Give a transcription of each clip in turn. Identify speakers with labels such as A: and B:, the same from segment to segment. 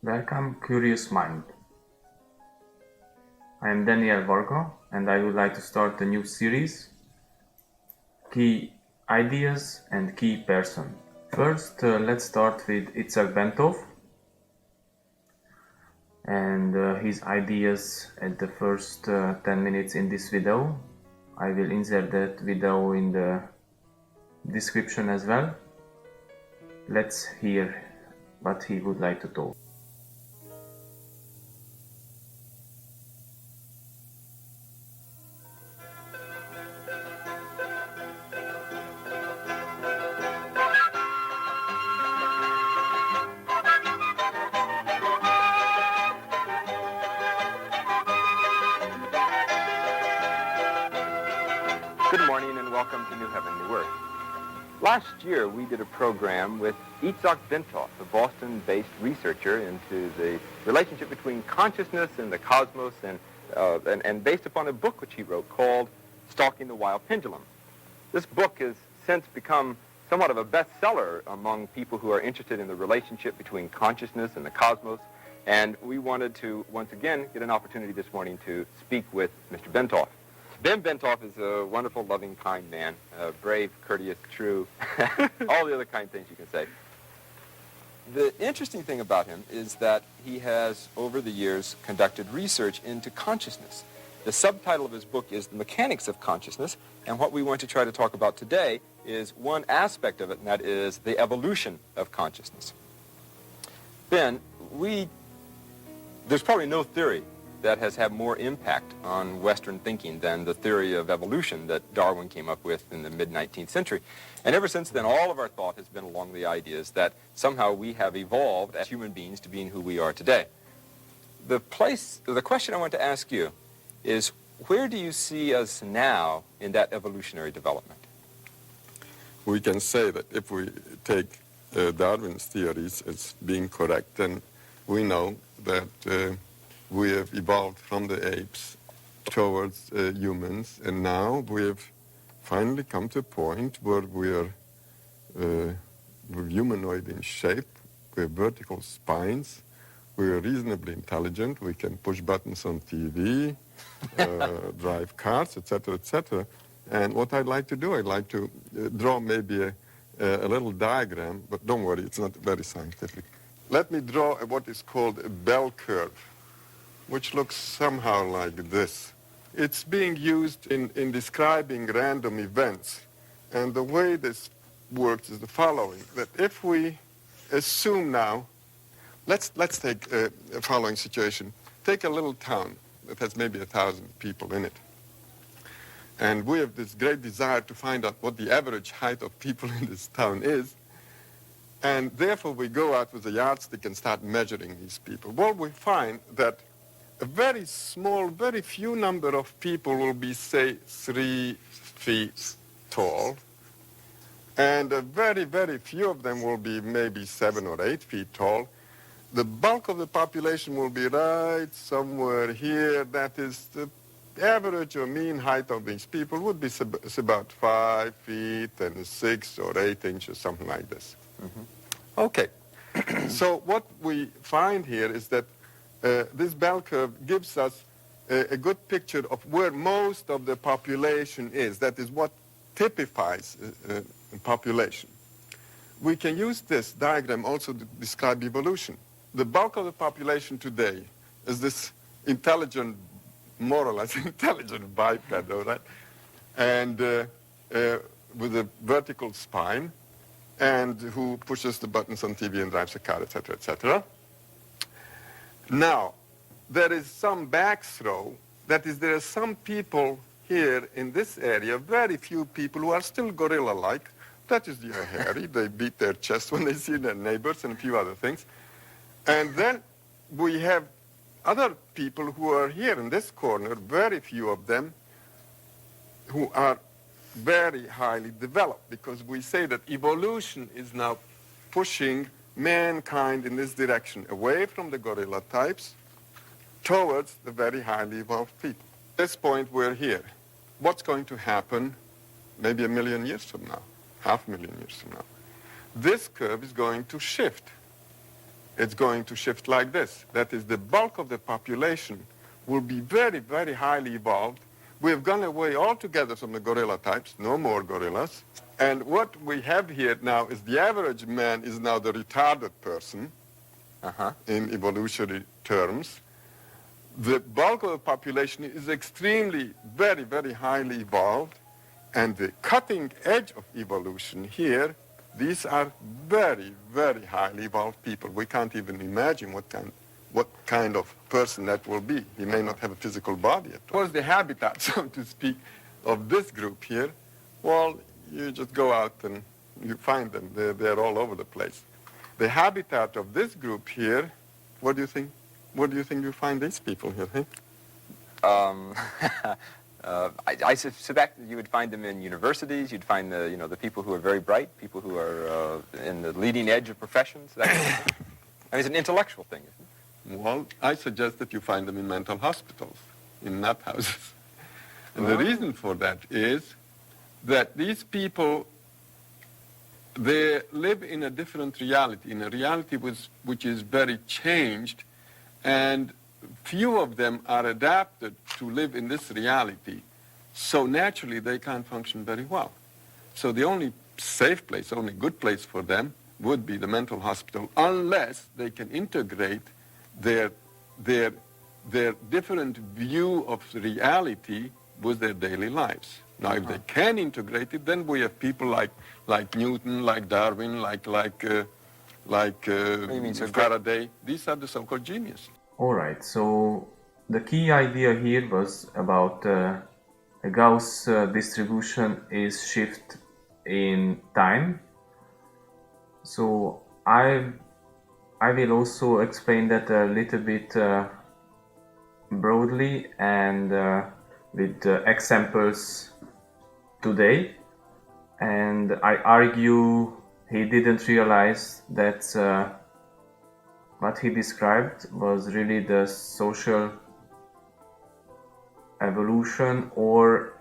A: Welcome, Curious Mind. I am Daniel Varga, and I would like to start a new series, Key Ideas and Key Person. First, let's start with Itzhak Bentov and his ideas at the first 10 minutes in this video. I will insert that video in the description as well. Let's hear what he would like to talk.
B: Good morning and welcome to New Heaven, New Earth. Last year we did a program with Itzhak Bentov, a Boston-based researcher into the relationship between consciousness and the cosmos and based upon a book which he wrote called Stalking the Wild Pendulum. This book has since become somewhat of a bestseller among people who are interested in the relationship between consciousness and the cosmos, and we wanted to once again get an opportunity this morning to speak with Mr. Bentov. Ben Bentov is a wonderful, loving, kind man, brave, courteous, true, all the other kind things you can say. The interesting thing about him is that he has, over the years, conducted research into consciousness. The subtitle of his book is The Mechanics of Consciousness, and what we want to try to talk about today is one aspect of it, and that is the evolution of consciousness. Ben, there's probably no theory that has had more impact on Western thinking than the theory of evolution that Darwin came up with in the mid-19th century. And ever since then, all of our thought has been along the ideas that somehow we have evolved as human beings to being who we are today. The question I want to ask you is, where do you see us now in that evolutionary development?
C: We can say that if we take Darwin's theories as being correct, then we know that we have evolved from the apes towards humans, and now we have finally come to a point where we're humanoid in shape, we have vertical spines, we are reasonably intelligent, we can push buttons on TV, drive cars, etc., etc. And what I'd like to do, I'd like to draw maybe a little diagram, but don't worry, it's not very scientific. Let me draw what is called a bell curve, which looks somehow like this. It's being used in describing random events. And the way this works is the following, that if we assume now, let's take a following situation. Take a little town that has maybe 1,000 people in it. And we have this great desire to find out what the average height of people in this town is. And therefore we go out with a yardstick and start measuring these people. Well, we find that a very small, very few number of people will be, say, 3 feet tall, and a very, very few of them will be maybe 7 or 8 feet tall. The bulk of the population will be right somewhere here. That is, the average or mean height of these people would be about 5 feet and 6 or 8 inches, something like this. Mm-hmm. Okay, so what we find here is that this bell curve gives us a good picture of where most of the population is. That is what typifies a population. We can use this diagram also to describe evolution. The bulk of the population today is this intelligent, more or less intelligent biped, all right? And with a vertical spine, and who pushes the buttons on TV and drives a car, etc., etc. Now, there is some backthrow. That is, there are some people here in this area, very few people who are still gorilla-like. That is, they are hairy. They beat their chest when they see their neighbors and a few other things. And then we have other people who are here in this corner, very few of them, who are very highly developed, because we say that evolution is now pushing mankind in this direction, away from the gorilla types towards the very highly evolved people. At this point, we're here. What's going to happen maybe 1 million years from now, 500,000 years from now? This curve is going to shift. it's going to shift like this. That is, the bulk of the population will be very, very highly evolved. We have gone away altogether from the gorilla types, no more gorillas. And what we have here now is the average man is now the retarded person in evolutionary terms. The bulk of the population is extremely, very, very highly evolved. And the cutting edge of evolution here, these are very, very highly evolved people. We can't even imagine what kind of person that will be. He may not have a physical body at all. What's the habitat, so to speak, of this group here? Well, you just go out and you find them. They're all over the place. The habitat of this group here, what do you think? Where do you think you find these people here? Hey?
B: I suspect you would find them in universities. You'd find the people who are very bright, people who are in the leading edge of professions. That kind of thing. I mean, it's an intellectual thing, isn't it?
C: Well, I suggest that you find them in mental hospitals, in nut houses. And the reason for that is that these people, they live in a different reality, in a reality which is very changed, and few of them are adapted to live in this reality, so naturally they can't function very well. So the only safe place, only good place for them would be the mental hospital, unless they can integrate their different view of reality with their daily lives. Now, if they can integrate it, then we have people like Newton, like Darwin, like Faraday. These are the so-called geniuses.
A: Alright, so the key idea here was about a Gauss distribution is shift in time. So I will also explain that a little bit broadly and with examples today. And I argue he didn't realize that what he described was really the social evolution, or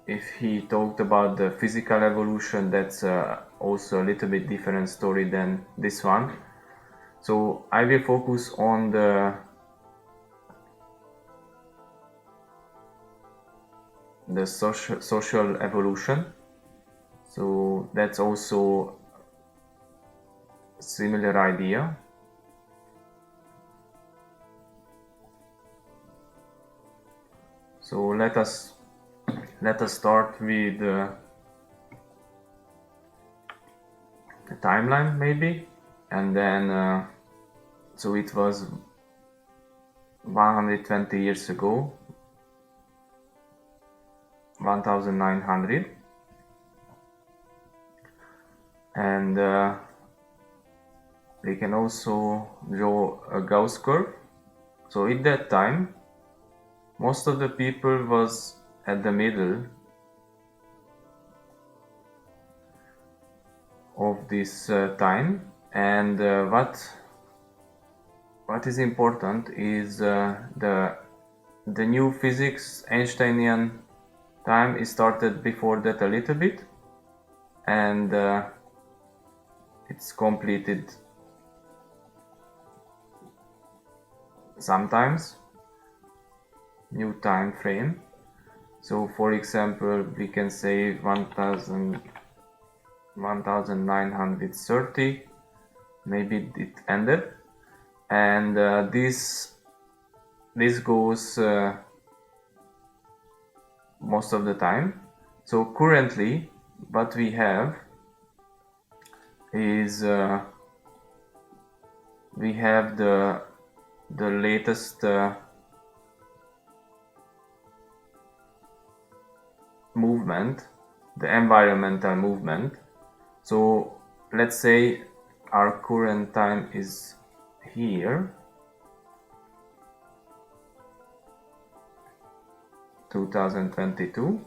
A: if he talked about the physical evolution, that's also a little bit different story than this one. So I will focus on the social evolution. So that's also similar idea. So let us start with the timeline maybe, and then so it was 120 years ago, 1900, and we can also draw a Gauss curve. So at that time, most of the people was at the middle of this time, and what is important is the new physics, Einsteinian time, is started before that a little bit, and it's completed sometimes, new time frame. So for example, we can say 1930, maybe it ended, and this goes most of the time. So currently what we have is we have the latest movement, the environmental movement. So let's say our current time is here, 2022.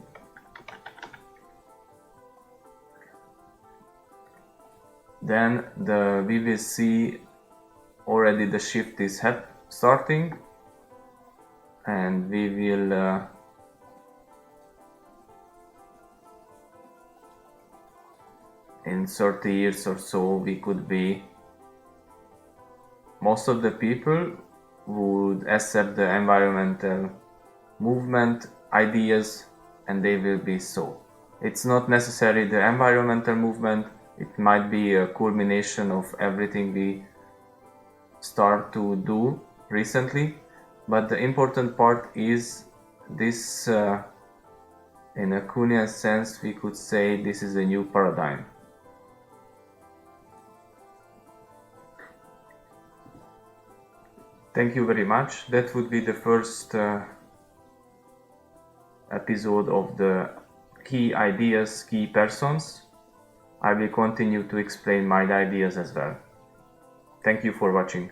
A: Then we will see already the shift is starting, and we will in 30 years or so we could be, most of the people would accept the environmental movement ideas and they will be so. It's not necessarily the environmental movement, it might be a culmination of everything we start to do recently, but the important part is this, in a Kuhnian sense we could say this is a new paradigm. Thank you very much. That would be the first episode of the key ideas, key persons. I will continue to explain my ideas as well. Thank you for watching.